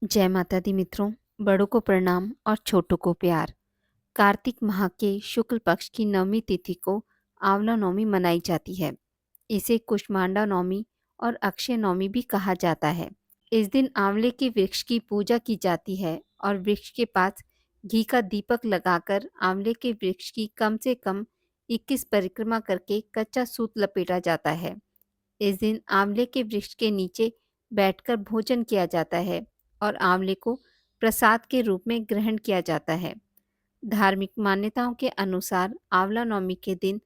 जय माता दी मित्रों। बड़ों को प्रणाम और छोटों को प्यार। कार्तिक माह के शुक्ल पक्ष की नवमी तिथि को आंवला नवमी मनाई जाती है। इसे कुष्मांडा नवमी और अक्षय नवमी भी कहा जाता है। इस दिन आंवले के वृक्ष की पूजा की जाती है और वृक्ष के पास घी का दीपक लगाकर आंवले के वृक्ष की कम से कम 21 परिक्रमा करके कच्चा सूत लपेटा जाता है। इस दिन आंवले के वृक्ष के नीचे बैठकर भोजन किया जाता है और आंवले को प्रसाद के रूप में ग्रहण किया जाता है। धार्मिक मान्यताओं के अनुसार आंवला नवमी के दिन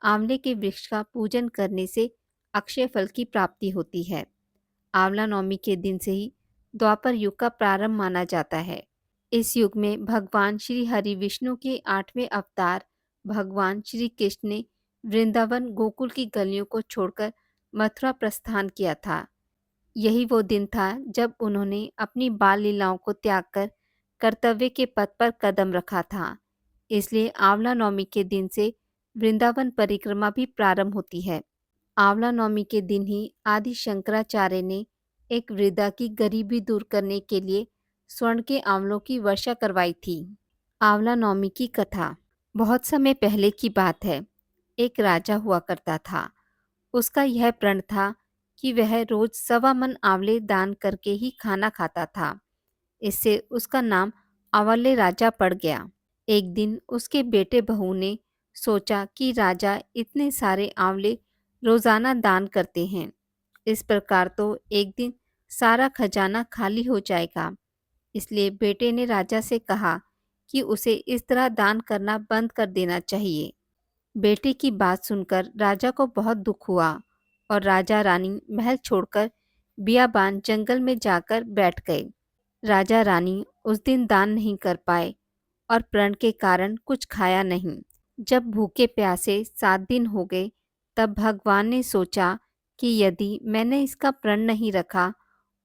आंवले के वृक्ष का पूजन करने से अक्षय फल की प्राप्ति होती है। आंवला नवमी के दिन से ही द्वापर युग का प्रारंभ माना जाता है। इस युग में भगवान श्री हरि विष्णु के 8वें अवतार भगवान श्री कृष्ण ने वृंदावन गोकुल की गलियों को छोड़कर मथुरा प्रस्थान किया था। यही वो दिन था जब उन्होंने अपनी बाल लीलाओं को त्याग कर कर्तव्य के पथ पर कदम रखा था। इसलिए आंवला नवमी के दिन से वृंदावन परिक्रमा भी प्रारंभ होती है। आंवला नवमी के दिन ही आदि शंकराचार्य ने एक वृद्धा की गरीबी दूर करने के लिए स्वर्ण के आंवलों की वर्षा करवाई थी। आंवला नवमी की कथा। बहुत समय पहले की बात है। एक राजा हुआ करता था। उसका यह प्रण था कि वह रोज 1.25 मन आंवले दान करके ही खाना खाता था। इससे उसका नाम आंवले राजा पड़ गया। एक दिन उसके बेटे बहू ने सोचा कि राजा इतने सारे आंवले रोजाना दान करते हैं, इस प्रकार तो एक दिन सारा खजाना खाली हो जाएगा। इसलिए बेटे ने राजा से कहा कि उसे इस तरह दान करना बंद कर देना चाहिए। बेटे की बात सुनकर राजा को बहुत दुख हुआ और राजा रानी महल छोड़कर बियाबान जंगल में जाकर बैठ गए। राजा रानी उस दिन दान नहीं कर पाए और प्रण के कारण कुछ खाया नहीं। जब भूखे प्यासे 7 दिन हो गए, तब भगवान ने सोचा कि यदि मैंने इसका प्रण नहीं रखा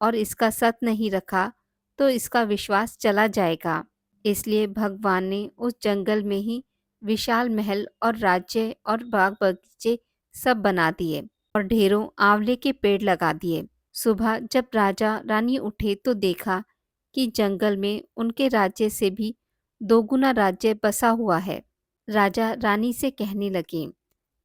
और इसका सत नहीं रखा तो इसका विश्वास चला जाएगा। इसलिए भगवान ने उस जंगल में ही विशाल महल और राज्य और बाग बगीचे सब बना दिए और ढेरों आंवले के पेड़ लगा दिए। सुबह जब राजा रानी उठे तो देखा कि जंगल में उनके राज्य से भी 2 गुना राज्य बसा हुआ है। राजा रानी से कहने लगे,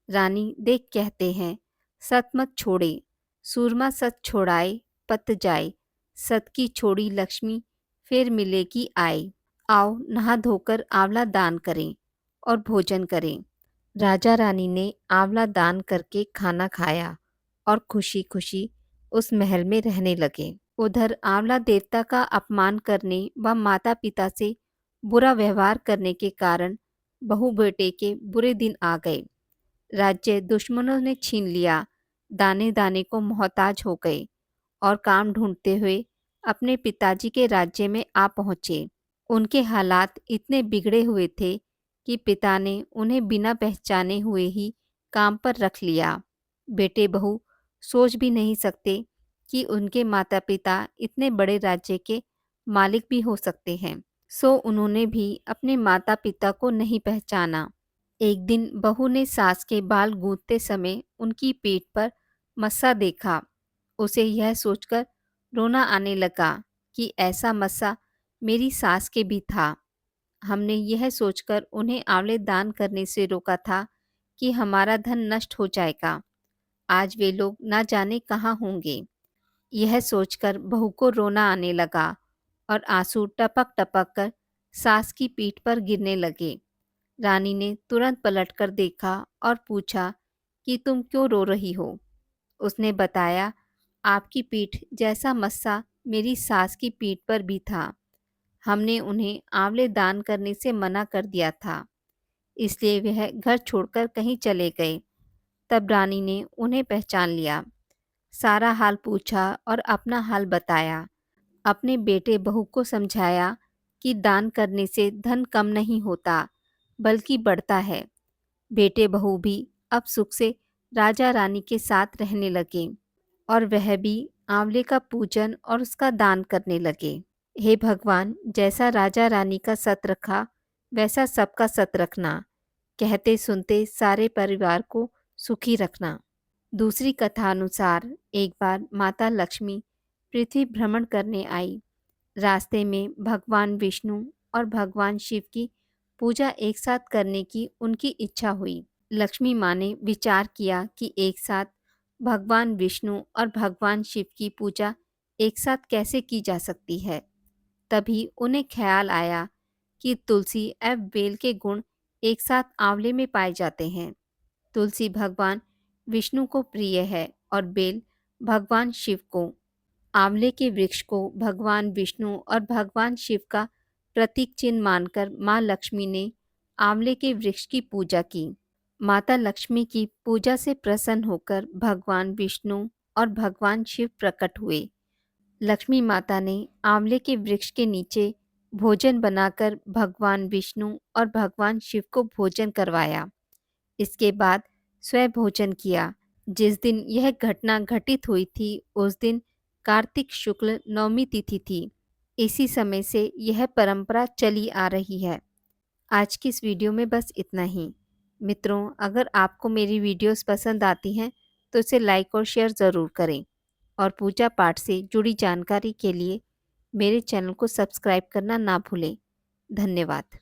रानी देख कहते हैं, सत मत छोड़े, सूरमा सत छोड़ाए पत जाए, सत की छोड़ी लक्ष्मी फिर मिलेगी आए। आओ नहा धोकर आंवला दान करें और भोजन करें। राजा रानी ने आंवला दान करके खाना खाया और खुशी खुशी उस महल में रहने लगे। उधर आंवला देवता का अपमान करने व माता पिता से बुरा व्यवहार करने के कारण बहू बेटे के बुरे दिन आ गए। राज्य दुश्मनों ने छीन लिया। दाने दाने को मोहताज हो गए और काम ढूंढते हुए अपने पिताजी के राज्य में आ पहुँचे। उनके हालात इतने बिगड़े हुए थे कि पिता ने उन्हें बिना पहचाने हुए ही काम पर रख लिया। बेटे बहू सोच भी नहीं सकते कि उनके माता पिता इतने बड़े राज्य के मालिक भी हो सकते हैं। सो उन्होंने भी अपने माता पिता को नहीं पहचाना। एक दिन बहू ने सास के बाल गूंथते समय उनकी पीठ पर मस्सा देखा। उसे यह सोचकर रोना आने लगा कि ऐसा मस्सा मेरी सास के भी था। हमने यह सोचकर उन्हें आंवले दान करने से रोका था कि हमारा धन नष्ट हो जाएगा। आज वे लोग ना जाने कहाँ होंगे। यह सोचकर बहू को रोना आने लगा और आंसू टपक टपक कर सास की पीठ पर गिरने लगे। रानी ने तुरंत पलटकर देखा और पूछा कि तुम क्यों रो रही हो। उसने बताया, आपकी पीठ जैसा मस्सा मेरी सास की पीठ पर भी था। हमने उन्हें आंवले दान करने से मना कर दिया था, इसलिए वह घर छोड़कर कहीं चले गए। तब रानी ने उन्हें पहचान लिया, सारा हाल पूछा और अपना हाल बताया। अपने बेटे बहू को समझाया कि दान करने से धन कम नहीं होता बल्कि बढ़ता है। बेटे बहू भी अब सुख से राजा रानी के साथ रहने लगे और वह भी आंवले का पूजन और उसका दान करने लगे। हे भगवान, जैसा राजा रानी का सत रखा वैसा सबका सत रखना, कहते सुनते सारे परिवार को सुखी रखना। दूसरी कथा अनुसार एक बार माता लक्ष्मी पृथ्वी भ्रमण करने आई। रास्ते में भगवान विष्णु और भगवान शिव की पूजा एक साथ करने की उनकी इच्छा हुई। लक्ष्मी माँ ने विचार किया कि एक साथ भगवान विष्णु और भगवान शिव की पूजा एक साथ कैसे की जा सकती है। तभी उन्हें ख्याल आया कि तुलसी एवं बेल के गुण एक साथ आंवले में पाए जाते हैं। तुलसी भगवान विष्णु को प्रिय है और बेल भगवान शिव को। आंवले के वृक्ष को भगवान विष्णु और भगवान शिव का प्रतीक चिन्ह मानकर माँ लक्ष्मी ने आंवले के वृक्ष की पूजा की। माता लक्ष्मी की पूजा से प्रसन्न होकर भगवान विष्णु और भगवान शिव प्रकट हुए। लक्ष्मी माता ने आंवले के वृक्ष के नीचे भोजन बनाकर भगवान विष्णु और भगवान शिव को भोजन करवाया। इसके बाद स्वयं भोजन किया। जिस दिन यह घटना घटित हुई थी उस दिन कार्तिक शुक्ल नवमी तिथि थी। इसी समय से यह परंपरा चली आ रही है। आज की इस वीडियो में बस इतना ही। मित्रों, अगर आपको मेरी वीडियोस पसंद आती हैं तो इसे लाइक और शेयर ज़रूर करें और पूजा पाठ से जुड़ी जानकारी के लिए मेरे चैनल को सब्सक्राइब करना ना भूलें। धन्यवाद।